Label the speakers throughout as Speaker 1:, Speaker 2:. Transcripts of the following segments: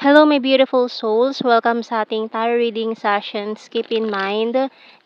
Speaker 1: Hello, my beautiful souls. Welcome sa ating tarot reading sessions. Keep in mind,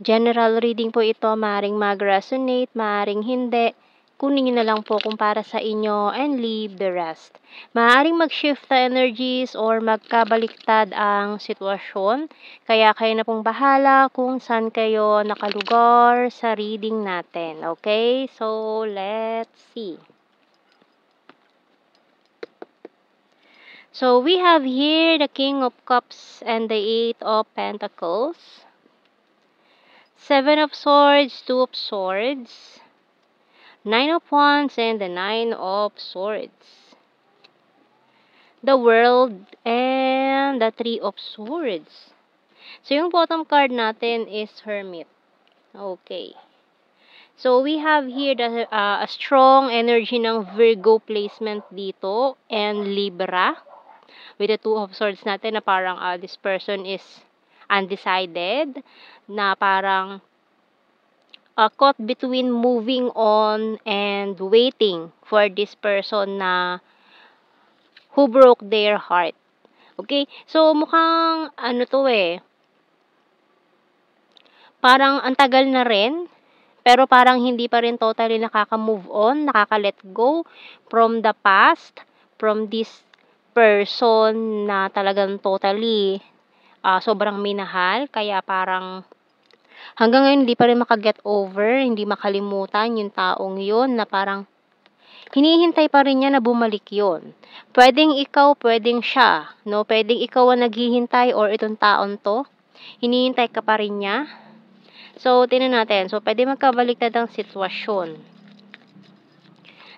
Speaker 1: general reading po ito. Maaring mag-resonate, maaring hindi. Kunin nyo na lang po kung para sa inyo and leave the rest. Maaring mag-shift na energies or magkabaliktad ang sitwasyon. Kaya kayo na pong bahala kung saan kayo nakalugar sa reading natin. Okay? So, let's see. So we have here the King of Cups and the Eight of Pentacles, Seven of Swords, Two of Swords, Nine of Wands, and the Nine of Swords, the World, and the Three of Swords. So yung bottom card natin is Hermit. Okay. So we have here a strong energy ng Virgo placement dito and Libra. With the Two of Swords natin na parang this person is undecided, na parang caught between moving on and waiting for this person na who broke their heart. Okay? So, mukhang parang ang tagal na rin, pero parang hindi pa rin totally nakaka-move on, nakaka-let go from the past, from this person na talagang totally sobrang minahal. Kaya parang hanggang ngayon hindi pa rin makaget over, hindi makalimutan yung taong yun na parang hinihintay pa rin niya na bumalik yun. Pwedeng ikaw, pwedeng siya, no? Pwedeng ikaw ang naghihintay or itong taon to, hinihintay ka pa rin niya. So, tingnan natin. So, pwede magkabaliktad ang sitwasyon.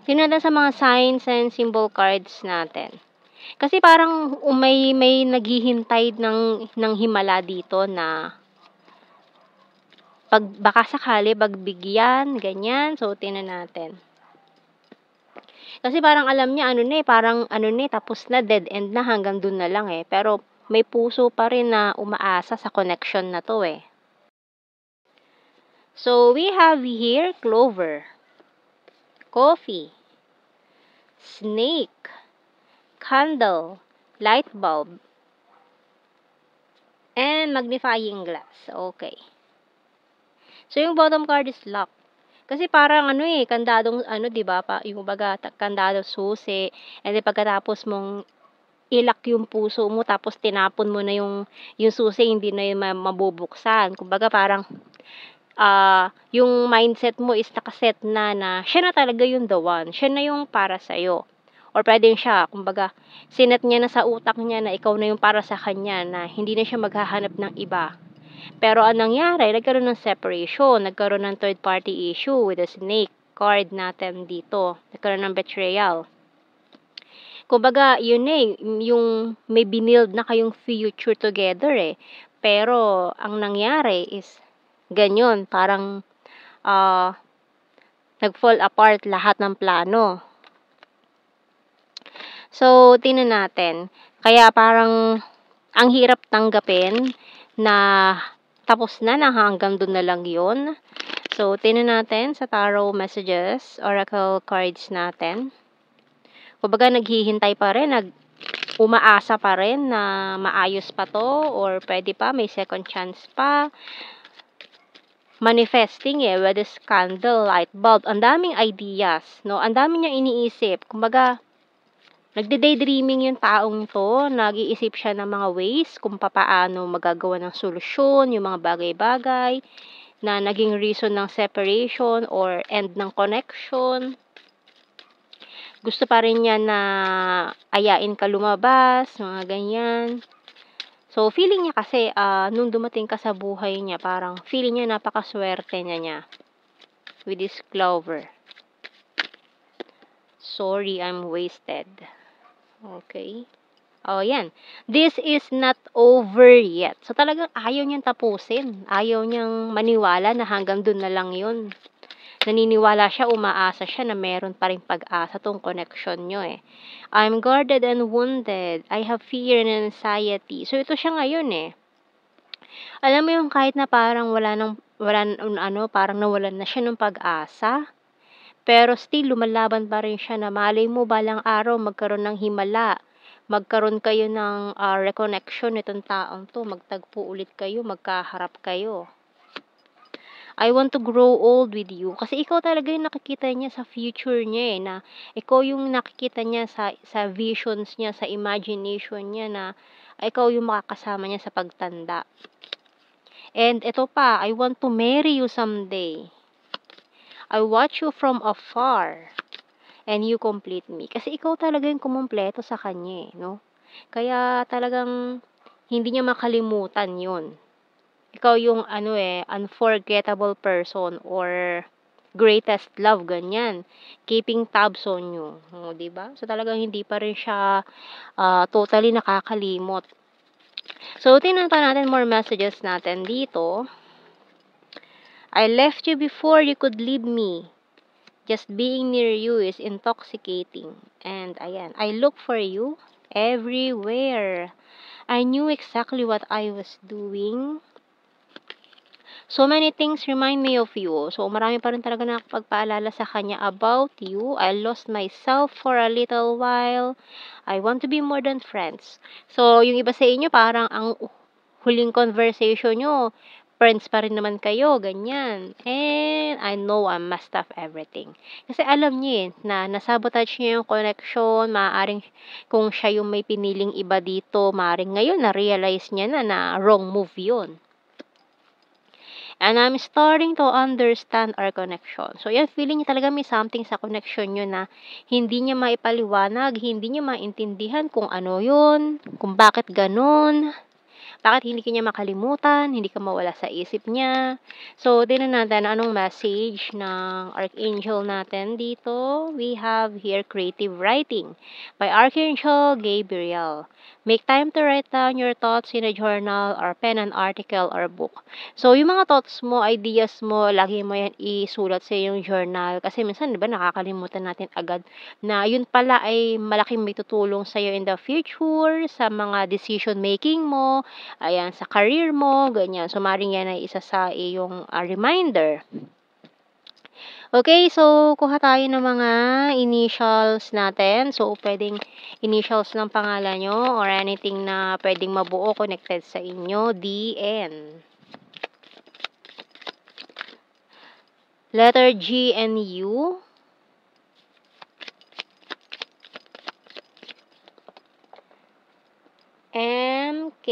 Speaker 1: Tingnan natin sa mga signs and symbol cards natin. Kasi parang may naghihintay ng himala dito na baka sakali pagbigyan, ganyan. So, tingnan natin. Kasi parang alam niya, tapos na, dead end na, hanggang dun na lang eh. Pero may puso pa rin na umaasa sa connection na to eh. So, we have here clover, coffee, snake, candle, light bulb, and magnifying glass. Okay. So, yung bottom card is luck. Kasi parang kandadong diba, yung baga, kandado susi, and then pagkatapos mong ilak yung puso mo, tapos tinapon mo na yung susi, hindi na yung mabubuksan. Kumbaga parang, yung mindset mo is nakaset na siya na talaga yung the one. Siya na yung para sa'yo. Or pwedeng siya, kumbaga, sinet niya na sa utak niya na ikaw na yung para sa kanya, na hindi na siya maghahanap ng iba. Pero anong nangyari, nagkaroon ng separation, nagkaroon ng third party issue with the snake card natin dito. Nagkaroon ng betrayal. Kumbaga, yun yung may binild na kayong future together eh. Pero, ang nangyari is, ganyan, parang, nag-fall apart lahat ng plano. So, tingnan natin. Kaya parang, ang hirap tanggapin na tapos na hanggang doon na lang yun. So, tingnan natin sa tarot messages, oracle cards natin. Kumbaga, naghihintay pa rin, umaasa pa rin na maayos pa to, or pwede pa, may second chance pa. Manifesting with this candle, light bulb. Ang daming ideas, no? Ang daming niyang iniisip. Kumbaga, nagde-daydreaming yung taong to, nag-iisip siya ng mga ways kung paano magagawa ng solusyon, yung mga bagay-bagay na naging reason ng separation or end ng connection. Gusto pa rin niya na ayain ka lumabas, mga ganyan. So, feeling niya kasi, nung dumating ka sa buhay niya, parang feeling niya napakaswerte niya with this clover. Sorry, I'm wasted. Okay. Oh, yan. This is not over yet. So, talagang ayaw niyang tapusin. Ayaw niyang maniwala na hanggang dun na lang yun. Naniniwala siya, umaasa siya na meron pa rin pag-asa tong connection nyo eh. I'm guarded and wounded. I have fear and anxiety. So, ito siya ngayon eh. Alam mo yung kahit na parang parang nawalan na siya ng pag-asa, pero still lumalaban pa rin siya na malay mo balang araw magkaroon ng himala, magkaroon kayo ng reconnection nitong taong to, magtagpo ulit kayo, magkaharap kayo. I want to grow old with you. Kasi ikaw talaga yung nakikita niya sa future niya eh, na ikaw yung nakikita niya sa visions niya, sa imagination niya na ikaw yung makakasama niya sa pagtanda. And ito pa, I want to marry you someday. I watch you from afar and you complete me. Kasi ikaw talaga yung kumumpleto sa kanya eh, no? Kaya talagang hindi niya makalimutan yun. Ikaw yung unforgettable person or greatest love, ganyan. Keeping tabs on you. O, diba? So, talagang hindi pa rin siya totally nakakalimot. So, tingnan pa natin more messages natin dito. I left you before you could leave me. Just being near you is intoxicating. And, ayan, I look for you everywhere. I knew exactly what I was doing. So many things remind me of you. So marami pa rin talaga nakapagpaalala sa kanya about you. I lost myself for a little while. I want to be more than friends. So yung iba sa inyo parang ang huling conversation nyo, friends pa rin naman kayo, ganyan. And I know I messed up everything. Kasi alam niya na nasabotage niya yung connection, maaaring kung siya yung may piniling iba dito, maaaring ngayon na-realize niya na wrong move yun. And I'm starting to understand our connection. So, yan, feeling niya talaga may something sa connection nyo na hindi niya maipaliwanag, hindi niya maintindihan kung ano yun, kung bakit ganun, bakit hindi ka niya makalimutan, hindi ka mawala sa isip niya. So, tingnan natin anong message ng Archangel natin dito. We have here creative writing by Archangel Gabriel. Make time to write down your thoughts in a journal or pen an article or book. So, yung mga thoughts mo, ideas mo, lagi mo yan isulat sa iyong journal. Kasi minsan, di ba, nakakalimutan natin agad na yun pala ay malaking may tutulong sa iyo in the future, sa mga decision making mo, ayan, sa career mo, ganyan. So, maring yan ay isa sa iyong reminder. Okay, so kuha tayo ng mga initials natin. So, pwedeng initials ng pangalan nyo or anything na pwedeng mabuo connected sa inyo. DN. Letter G and U. M, K,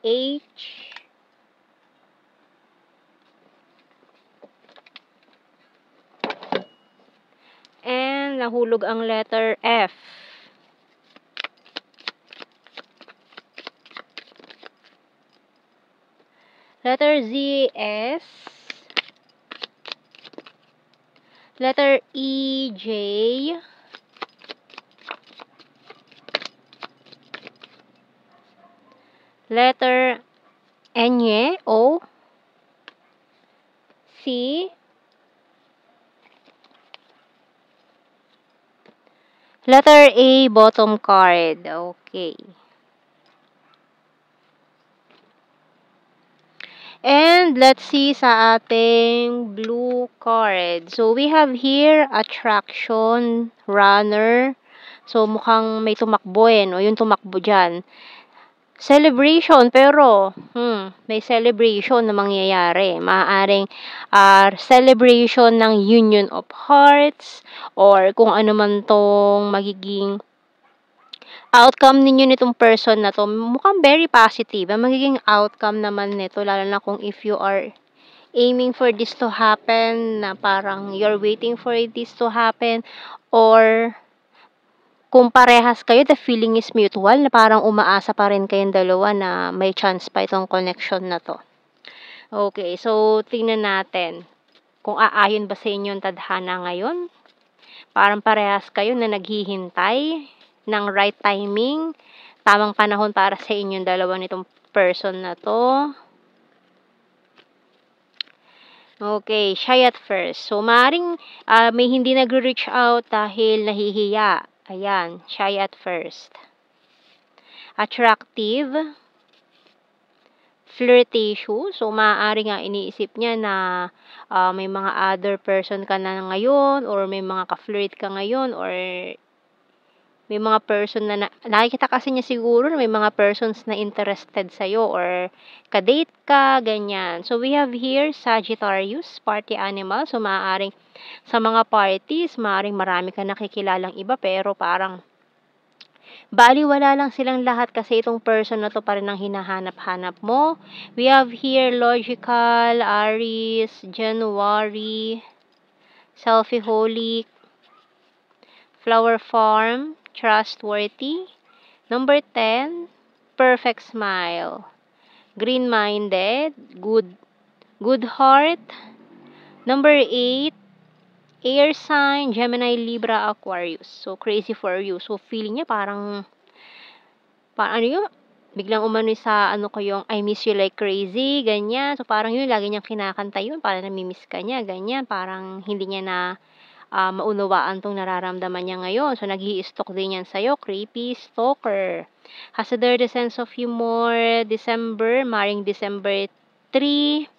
Speaker 1: H, and nahulog ang letter F. Letter Z, S. Letter E, J. Letter N, O. C. Letter A, bottom card. Okay. And let's see sa ating blue card. So, we have here attraction, runner. So, mukhang may tumakbo no? Yung tumakbo dyan. Celebration, pero may celebration na mangyayari. Maaaring celebration ng union of hearts or kung ano man tong magiging outcome ninyo nitong person na to. Mukhang very positive. Ang magiging outcome naman nito, lalo na kung if you are aiming for this to happen, na parang you're waiting for this to happen, or kung parehas kayo, the feeling is mutual, na parang umaasa pa rin kayong dalawa na may chance pa itong connection na to. Okay, so tingnan natin kung aayon ba sa inyo yung tadhana ngayon. Parang parehas kayo na naghihintay ng right timing, tamang panahon para sa inyong dalawa nitong person na to. Okay, shy at first. So, maaaring may hindi nag-reach out dahil nahihiya. Ayan, shy at first. Attractive. Flirtatious. So, maaari nga iniisip niya na may mga other person ka na ngayon or may mga ka-flirt ka ngayon or may mga person na nakikita kasi niya siguro na may mga persons na interested sa'yo or ka-date ka, ganyan. So, we have here Sagittarius, party animal. So, maaaring sa mga parties, maaaring marami ka nakikilalang iba, pero parang baliwala lang silang lahat kasi itong person na to pa rin ang hinahanap-hanap mo. We have here logical, Aries, January, selfie-holic, flower farm, trustworthy. Number 10, perfect smile. Green-minded, good heart. Number 8, air sign, Gemini, Libra, Aquarius. So, crazy for you. So, feeling niya parang ano yun, biglang umano sa ano ko yung I miss you like crazy, ganyan. So, parang yun, lagi niyang kinakanta yun, parang namimiss ka niya, ganyan. Parang hindi niya na maunawaan tong nararamdaman niya ngayon. So, nag-i-stalk din yan sa'yo. Creepy stalker. Has a dirty sense of humor. December, maring December 3.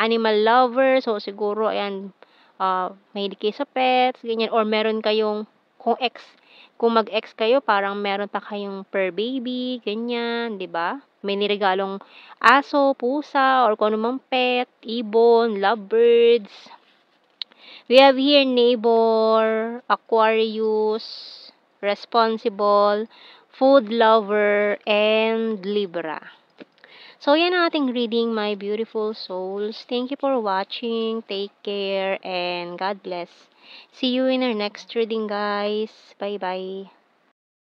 Speaker 1: Animal lover. So, siguro, ayan, mahilig kayo sa pets, ganyan. Or meron kayong, kung mag-ex kayo, parang meron pa kayong fur baby, ganyan, di ba? May niregalong aso, pusa, or kung anumang pet, ibon, lovebirds. We have here neighbor, Aquarius, responsible, food lover, and Libra. So, yan ang ating reading, my beautiful souls. Thank you for watching. Take care and God bless. See you in our next reading, guys. Bye-bye.